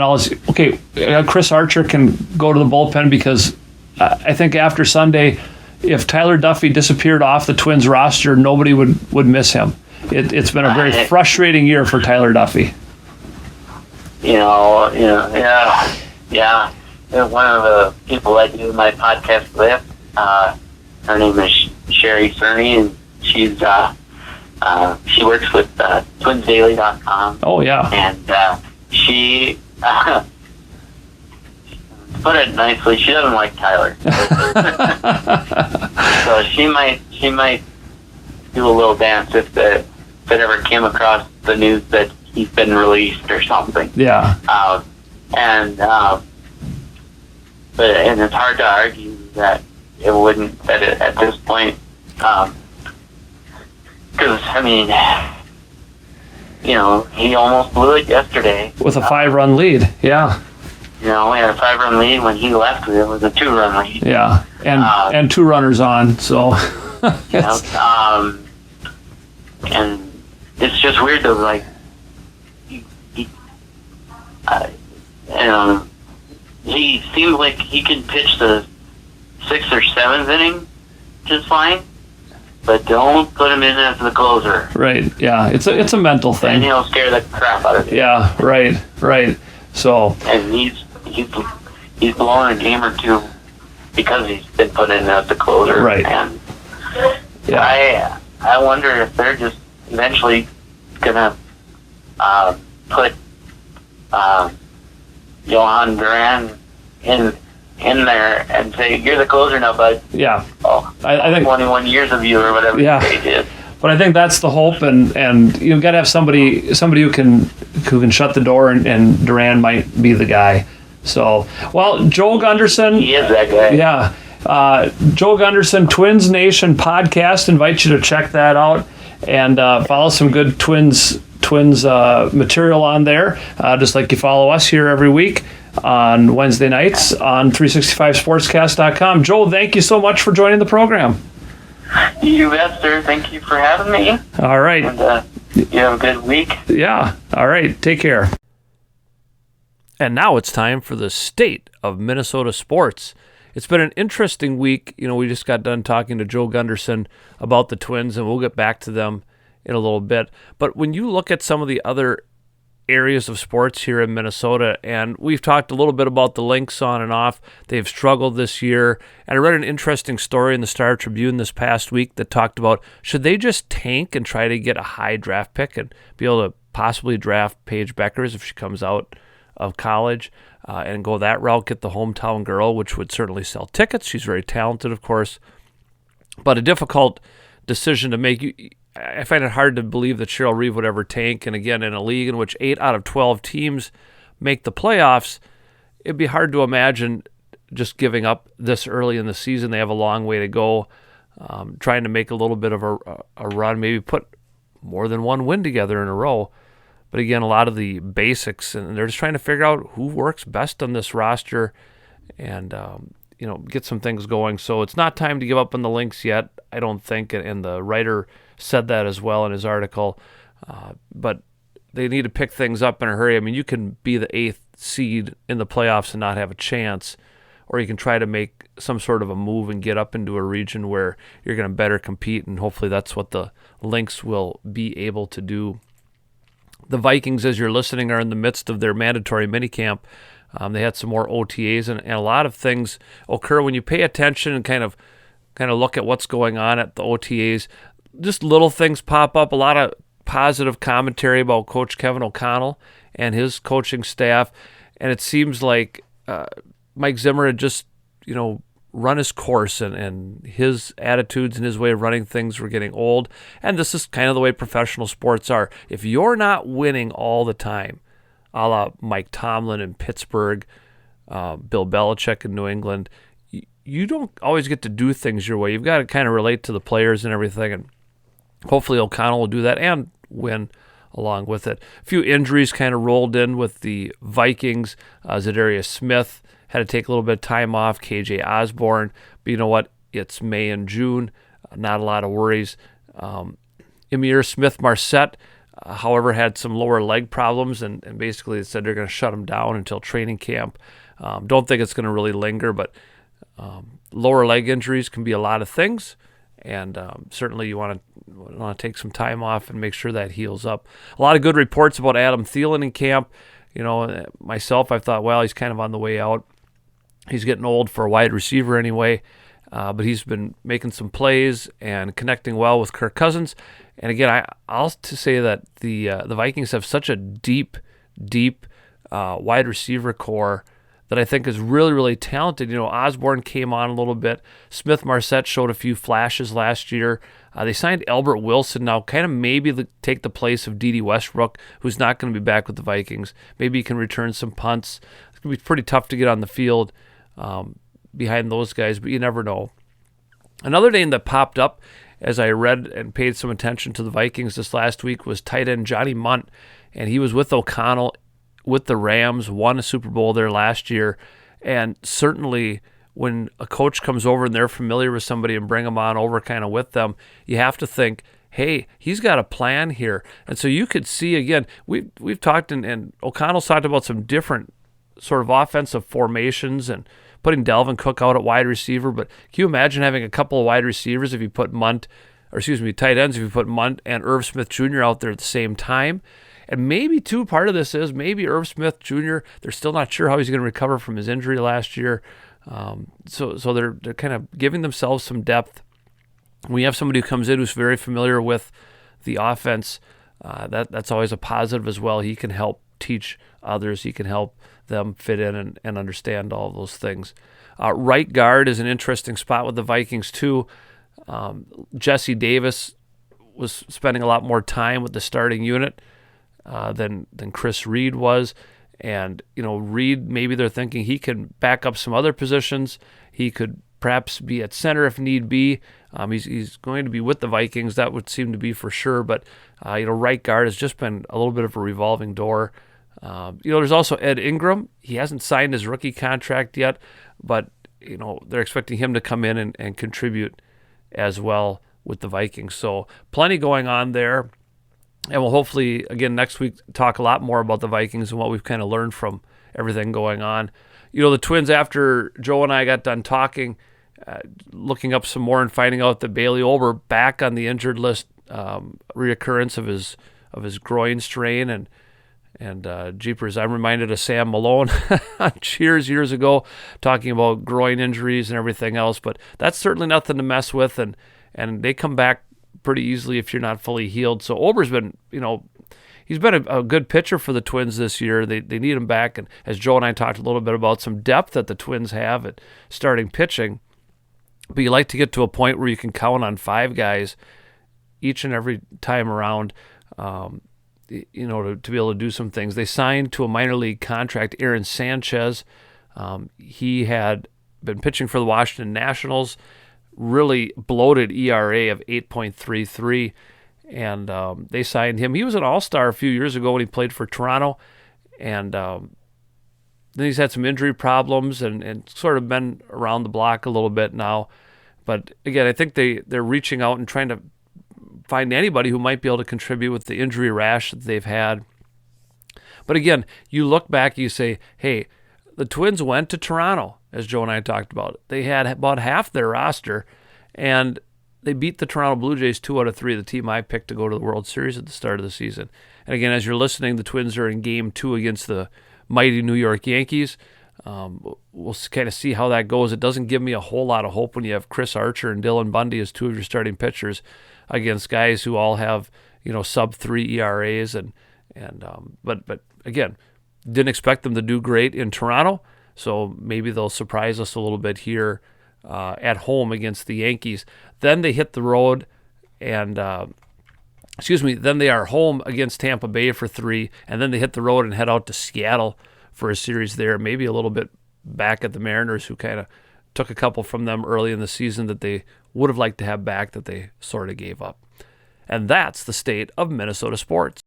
all this. Okay, Chris Archer can go to the bullpen because I think after Sunday, if Tyler Duffy disappeared off the Twins roster, nobody would miss him. It's been a very frustrating year for Tyler Duffy. Yeah. One of the people I do my podcast with, her name is Sherry Cerny, and she works with TwinsDaily.com. Oh yeah. And she, put it nicely, she doesn't like Tyler. So she might do a little dance if it ever came across the news that he's been released or something. Yeah. But it's hard to argue that it wouldn't at this point, because I mean, he almost blew it yesterday With a 5-run lead. Yeah. We had a 5-run lead. When he left, it was a 2-run lead. Yeah, and 2 runners on. So. And it's just weird though. Like, he seems like he can pitch the 6th or 7th inning just fine, but don't put him in as the closer. Right. Yeah. It's a mental thing. And he'll scare the crap out of you. Yeah. Right. So. And he's blown a game or two because he's been put in as the closer. Right. And yeah. I wonder if they're just eventually gonna put Johan Duran in there and say, "You're the closer now, bud." Yeah. Oh, I think 21 years of you or whatever they did. But I think that's the hope, and you've got to have somebody who can shut the door, and Duran might be the guy. So, well, Joe Gunderson. He is that guy. Yeah. Joe Gunderson, Twins Nation podcast. Invite you to check that out and follow some good Twins material on there, just like you follow us here every week on Wednesday nights on 365sportscast.com. Joe, thank you so much for joining the program. You bet, sir. Thank you for having me. All right. And you have a good week. Yeah. All right. Take care. And now it's time for the state of Minnesota sports. It's been an interesting week. We just got done talking to Joe Gunderson about the Twins, and we'll get back to them in a little bit. But when you look at some of the other areas of sports here in Minnesota, and we've talked a little bit about the Lynx on and off, they've struggled this year. And I read an interesting story in the Star Tribune this past week that talked about, should they just tank and try to get a high draft pick and be able to possibly draft Paige Beckers if she comes out of college, and go that route, get the hometown girl, which would certainly sell tickets. She's very talented, of course, but a difficult decision to make. I find it hard to believe that Cheryl Reeve would ever tank, and again, in a league in which 8 out of 12 teams make the playoffs, it'd be hard to imagine just giving up this early in the season. They have a long way to go, trying to make a little bit of a run, maybe put more than one win together in a row. But again, a lot of the basics, and they're just trying to figure out who works best on this roster and, get some things going. So it's not time to give up on the Lynx yet, I don't think, and the writer said that as well in his article. But they need to pick things up in a hurry. I mean, you can be the 8th seed in the playoffs and not have a chance, or you can try to make some sort of a move and get up into a region where you're going to better compete, and hopefully that's what the Lynx will be able to do. The Vikings, as you're listening, are in the midst of their mandatory minicamp. They had some more OTAs, and a lot of things occur when you pay attention and kind of look at what's going on at the OTAs. Just little things pop up, a lot of positive commentary about Coach Kevin O'Connell and his coaching staff, and it seems like Mike Zimmer had just, run his course, and his attitudes and his way of running things were getting old. And this is kind of the way professional sports are. If you're not winning all the time, a la Mike Tomlin in Pittsburgh, Bill Belichick in New England, you don't always get to do things your way. You've got to kind of relate to the players and everything, and hopefully O'Connell will do that and win along with it. A few injuries kind of rolled in with the Vikings. Zadarius Smith had to take a little bit of time off, KJ Osborne, but you know what? It's May and June, not a lot of worries. Emir Smith-Marset, however, had some lower leg problems, and basically they said they're going to shut him down until training camp. Don't think it's going to really linger, but lower leg injuries can be a lot of things, and certainly you want to take some time off and make sure that heals up. A lot of good reports about Adam Thielen in camp. Myself, I thought, well, he's kind of on the way out. He's getting old for a wide receiver anyway, but he's been making some plays and connecting well with Kirk Cousins. And again, I'll to say that the Vikings have such a deep wide receiver core that I think is really, really talented. Osborne came on a little bit. Smith-Marset showed a few flashes last year. They signed Albert Wilson now, kind of maybe take the place of Dede Westbrook, who's not going to be back with the Vikings. Maybe he can return some punts. It's going to be pretty tough to get on the field behind those guys, but you never know. Another name that popped up as I read and paid some attention to the Vikings this last week was tight end Johnny Munt, and he was with O'Connell with the Rams, won a Super Bowl there last year, and certainly when a coach comes over and they're familiar with somebody and bring them on over kind of with them, you have to think, hey, he's got a plan here. And so you could see, again, we've talked, and O'Connell's talked about some different sort of offensive formations and putting Dalvin Cook out at wide receiver, but can you imagine having a couple of wide receivers if you put tight ends if you put Munt and Irv Smith Jr. out there at the same time? And maybe, too, part of this is maybe Irv Smith Jr., they're still not sure how he's going to recover from his injury last year. So they're kind of giving themselves some depth. When you have somebody who comes in who's very familiar with the offense, that's always a positive as well. He can help teach others. He can help them fit in and understand all of those things. Right guard is an interesting spot with the Vikings, too. Jesse Davis was spending a lot more time with the starting unit than Chris Reed was. And, Reed, maybe they're thinking he can back up some other positions. He could perhaps be at center if need be. He's going to be with the Vikings. That would seem to be for sure. But, right guard has just been a little bit of a revolving door. There's also Ed Ingram. He hasn't signed his rookie contract yet, but, they're expecting him to come in and contribute as well with the Vikings. So plenty going on there. And we'll hopefully, again, next week talk a lot more about the Vikings and what we've kind of learned from everything going on. The Twins, after Joe and I got done talking, looking up some more and finding out that Bailey Ober back on the injured list, reoccurrence of his groin strain, and jeepers, I'm reminded of Sam Malone on Cheers years ago, talking about groin injuries and everything else. But that's certainly nothing to mess with, and they come back pretty easily if you're not fully healed. So Ober's been, he's been a good pitcher for the Twins this year. They need him back. And as Joe and I talked a little bit about some depth that the Twins have at starting pitching, but you like to get to a point where you can count on 5 guys each and every time around, to be able to do some things. They signed to a minor league contract Aaron Sanchez. He had been pitching for the Washington Nationals, really bloated ERA of 8.33, and they signed him. He was an all-star a few years ago when he played for Toronto, and then he's had some injury problems and sort of been around the block a little bit now. But again, I think they're reaching out and trying to find anybody who might be able to contribute with the injury rash that they've had. But again, you look back, you say, hey, the Twins went to Toronto, as Joe and I talked about. They had about half their roster, and they beat the Toronto Blue Jays 2 out of 3, the team I picked to go to the World Series at the start of the season. And again, as you're listening, the Twins are in Game 2 against the mighty New York Yankees. We'll kind of see how that goes. It doesn't give me a whole lot of hope when you have Chris Archer and Dylan Bundy as 2 of your starting pitchers against guys who all have, sub-3 ERAs. But again, didn't expect them to do great in Toronto, so maybe they'll surprise us a little bit here at home against the Yankees. Then they hit the road, and then they are home against Tampa Bay for 3, and then they hit the road and head out to Seattle for a series there, maybe a little bit back at the Mariners, who kind of took a couple from them early in the season that they would have liked to have back that they sort of gave up. And that's the state of Minnesota sports.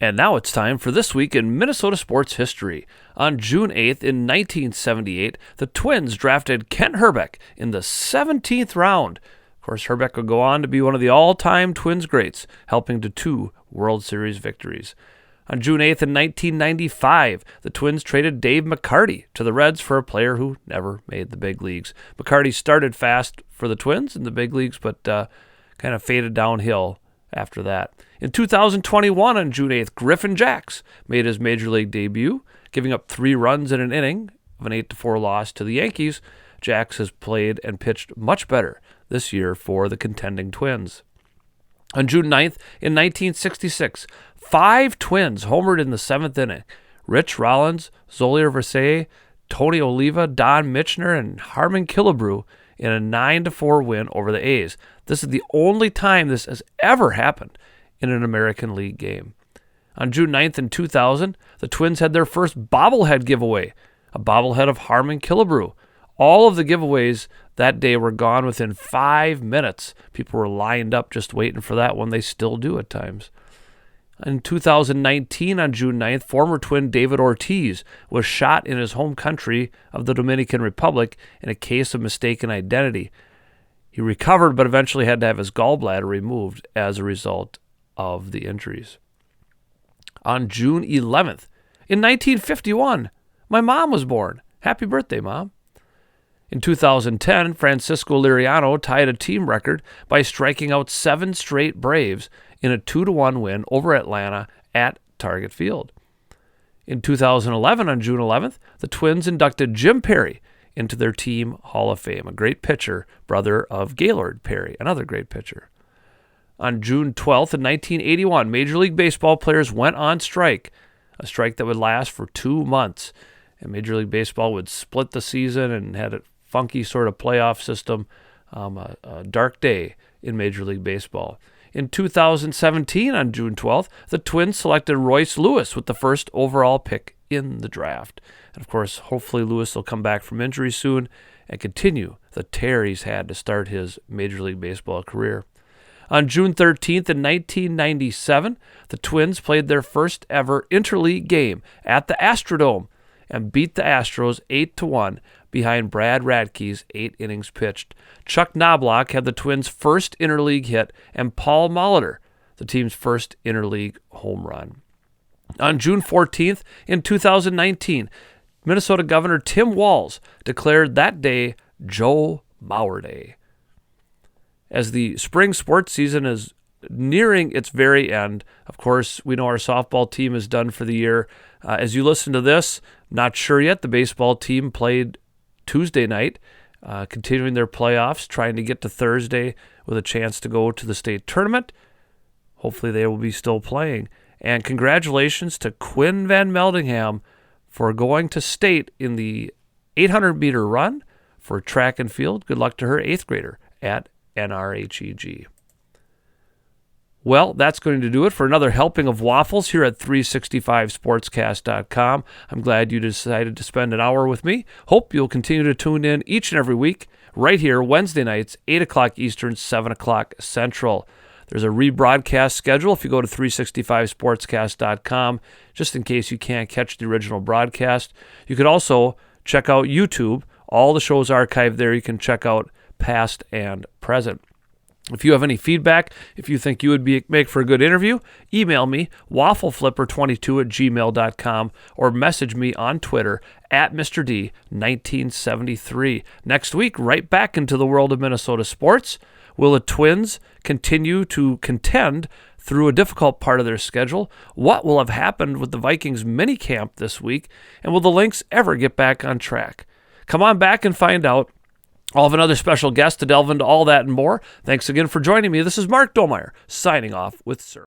And now it's time for This Week in Minnesota Sports History. On June 8th in 1978, the Twins drafted Kent Hrbek in the 17th round. Of course, Hrbek would go on to be one of the all-time Twins greats, helping to 2 World Series victories. On June 8th in 1995, the Twins traded Dave McCarty to the Reds for a player who never made the big leagues. McCarty started fast for the Twins in the big leagues, but kind of faded downhill after that. In 2021, on June 8th, Griffin Jax made his major league debut, giving up 3 runs in an inning of an 8-4 loss to the Yankees. Jax has played and pitched much better this year for the contending Twins. On June 9th, in 1966, 5 Twins homered in the 7th inning. Rich Rollins, Zolier Versailles, Tony Oliva, Don Michener, and Harmon Killebrew in a 9-4 win over the A's. This is the only time this has ever happened in an American League game. On June 9th in 2000, the Twins had their first bobblehead giveaway, a bobblehead of Harmon Killebrew. All of the giveaways that day were gone within 5 minutes. People were lined up just waiting for that one. They still do at times. In 2019, on June 9th, former Twin David Ortiz was shot in his home country of the Dominican Republic in a case of mistaken identity. He recovered, but eventually had to have his gallbladder removed as a result of the injuries. On June 11th, in 1951, my mom was born. Happy birthday, Mom. In 2010, Francisco Liriano tied a team record by striking out 7 straight Braves in a 2-1 win over Atlanta at Target Field. In 2011, on June 11th, the Twins inducted Jim Perry into their team Hall of Fame, a great pitcher, brother of Gaylord Perry, another great pitcher. On June 12th, in 1981, Major League Baseball players went on strike, a strike that would last for 2 months. And Major League Baseball would split the season and had a funky sort of playoff system, a dark day in Major League Baseball. In 2017, on June 12th, the Twins selected Royce Lewis with the first overall pick in the draft. And of course, hopefully Lewis will come back from injury soon and continue the tear he's had to start his Major League Baseball career. On June 13th in 1997, the Twins played their first ever interleague game at the Astrodome and beat the Astros 8-1 behind Brad Radke's 8 innings pitched. Chuck Knobloch had the Twins' first interleague hit and Paul Molitor the team's first interleague home run. On June 14th in 2019, Minnesota Governor Tim Walz declared that day Joe Mauer Day. As the spring sports season is nearing its very end, of course, we know our softball team is done for the year. As you listen to this, not sure yet, the baseball team played Tuesday night, continuing their playoffs, trying to get to Thursday with a chance to go to the state tournament. Hopefully they will be still playing. And congratulations to Quinn VanMaldeghem for going to state in the 800-meter run for track and field. Good luck to her, 8th grader at NRHEG. Well, that's going to do it for another helping of waffles here at 365sportscast.com. I'm glad you decided to spend an hour with me. Hope you'll continue to tune in each and every week right here, Wednesday nights, 8 o'clock Eastern, 7 o'clock Central. There's a rebroadcast schedule if you go to 365sportscast.com, just in case you can't catch the original broadcast. You could also check out YouTube. All the shows archived there. You can check out past and present. If you have any feedback, if you think you would make for a good interview, email me, waffleflipper22@gmail.com, or message me on Twitter at Mr. D1973. Next week, right back into the world of Minnesota sports. Will the Twins continue to contend through a difficult part of their schedule? What will have happened with the Vikings minicamp this week? And will the Lynx ever get back on track? Come on back and find out. I'll have another special guest to delve into all that and more. Thanks again for joining me. This is Mark Domeyer signing off with Sir.